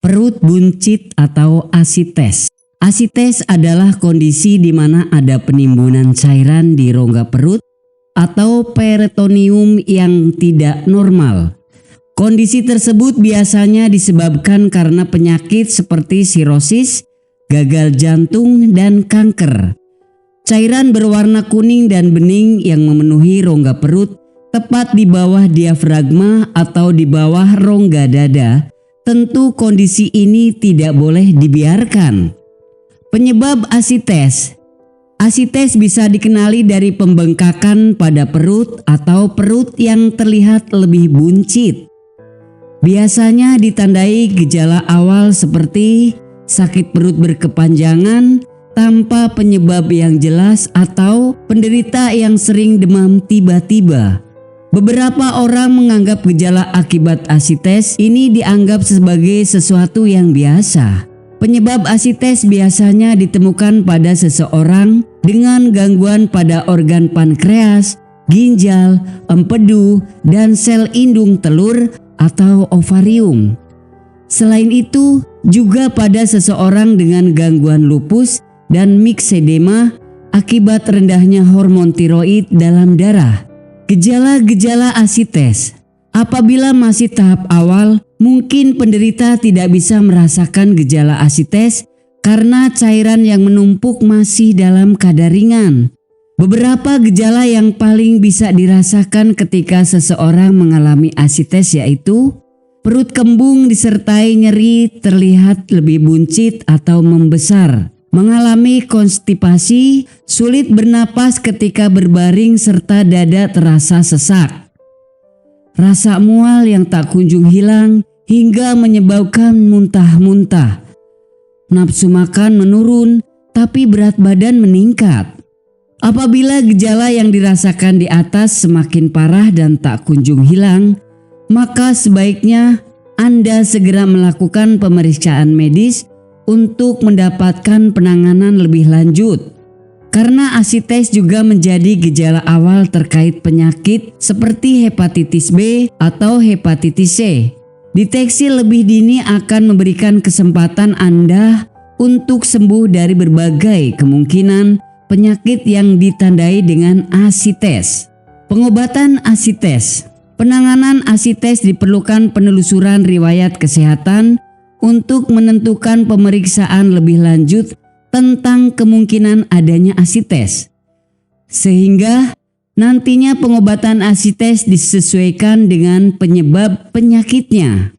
Perut buncit atau asites. Asites adalah kondisi di mana ada penimbunan cairan di rongga perut atau peritoneum yang tidak normal. Kondisi tersebut biasanya disebabkan karena penyakit seperti sirosis, gagal jantung, dan kanker. Cairan berwarna kuning dan bening yang memenuhi rongga perut tepat di bawah diafragma atau di bawah rongga dada. Tentu kondisi ini tidak boleh dibiarkan. Penyebab asites. Asites bisa dikenali dari pembengkakan pada perut atau perut yang terlihat lebih buncit. Biasanya ditandai gejala awal seperti sakit perut berkepanjangan tanpa penyebab yang jelas atau penderita yang sering demam tiba-tiba. Beberapa orang menganggap gejala akibat asites ini dianggap sebagai sesuatu yang biasa. Penyebab asites biasanya ditemukan pada seseorang dengan gangguan pada organ pankreas, ginjal, empedu, dan sel indung telur atau ovarium. Selain itu, juga pada seseorang dengan gangguan lupus dan miksedema akibat rendahnya hormon tiroid dalam darah. Gejala-gejala asites. Apabila masih tahap awal, mungkin penderita tidak bisa merasakan gejala asites karena cairan yang menumpuk masih dalam kadar ringan. Beberapa gejala yang paling bisa dirasakan ketika seseorang mengalami asites yaitu perut kembung disertai nyeri terlihat lebih buncit atau membesar, mengalami konstipasi, sulit bernapas ketika berbaring serta dada terasa sesak. Rasa mual yang tak kunjung hilang hingga menyebabkan muntah-muntah. Nafsu makan menurun tapi berat badan meningkat. Apabila gejala yang dirasakan di atas semakin parah dan tak kunjung hilang, maka sebaiknya Anda segera melakukan pemeriksaan medis untuk mendapatkan penanganan lebih lanjut. Karena asites juga menjadi gejala awal terkait penyakit seperti hepatitis B atau hepatitis C. Deteksi lebih dini akan memberikan kesempatan Anda untuk sembuh dari berbagai kemungkinan penyakit yang ditandai dengan asites. Pengobatan asites. Penanganan asites diperlukan penelusuran riwayat kesehatan untuk menentukan pemeriksaan lebih lanjut tentang kemungkinan adanya asites. Sehingga nantinya pengobatan asites disesuaikan dengan penyebab penyakitnya.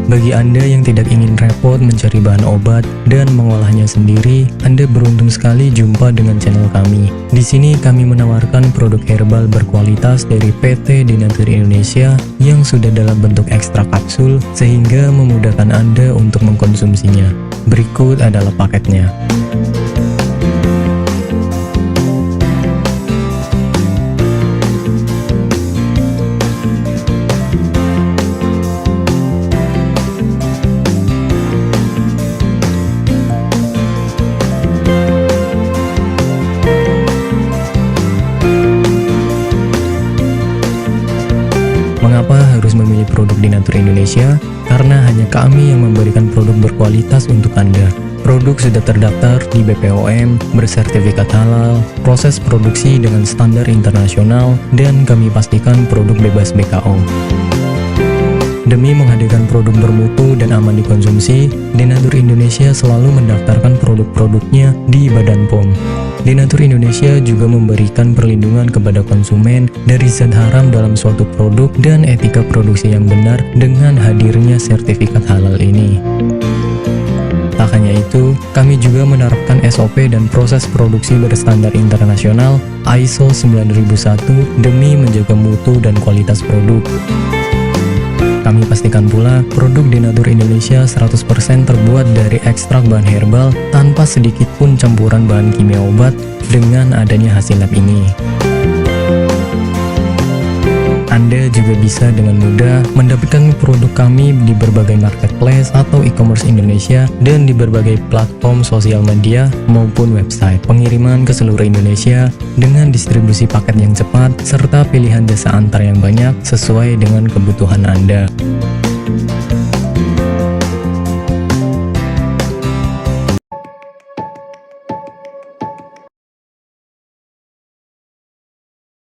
Bagi Anda yang tidak ingin repot mencari bahan obat dan mengolahnya sendiri, Anda beruntung sekali jumpa dengan channel kami. Di sini kami menawarkan produk herbal berkualitas dari PT Denatur Indonesia yang sudah dalam bentuk ekstrak kapsul sehingga memudahkan Anda untuk mengkonsumsinya. Berikut adalah paketnya. Mengapa harus memilih produk Denatur Indonesia? Karena hanya kami yang memberikan produk berkualitas untuk Anda. Produk sudah terdaftar di BPOM, bersertifikat halal, proses produksi dengan standar internasional, dan kami pastikan produk bebas BKO. Demi menghadirkan produk bermutu dan aman dikonsumsi, Denatur Indonesia selalu mendaftarkan produk-produknya di Badan POM. Denatur Indonesia juga memberikan perlindungan kepada konsumen dari zat haram dalam suatu produk dan etika produksi yang benar dengan hadirnya sertifikat halal ini. Tak hanya itu, kami juga menerapkan SOP dan proses produksi berstandar internasional ISO 9001 demi menjaga mutu dan kualitas produk. Kami pastikan pula produk Denatur Indonesia 100% terbuat dari ekstrak bahan herbal tanpa sedikit pun campuran bahan kimia obat dengan adanya hasil lab ini. Anda juga bisa dengan mudah mendapatkan produk kami di berbagai marketplace atau e-commerce Indonesia dan di berbagai platform sosial media maupun website. Pengiriman ke seluruh Indonesia dengan distribusi paket yang cepat serta pilihan jasa antar yang banyak sesuai dengan kebutuhan Anda.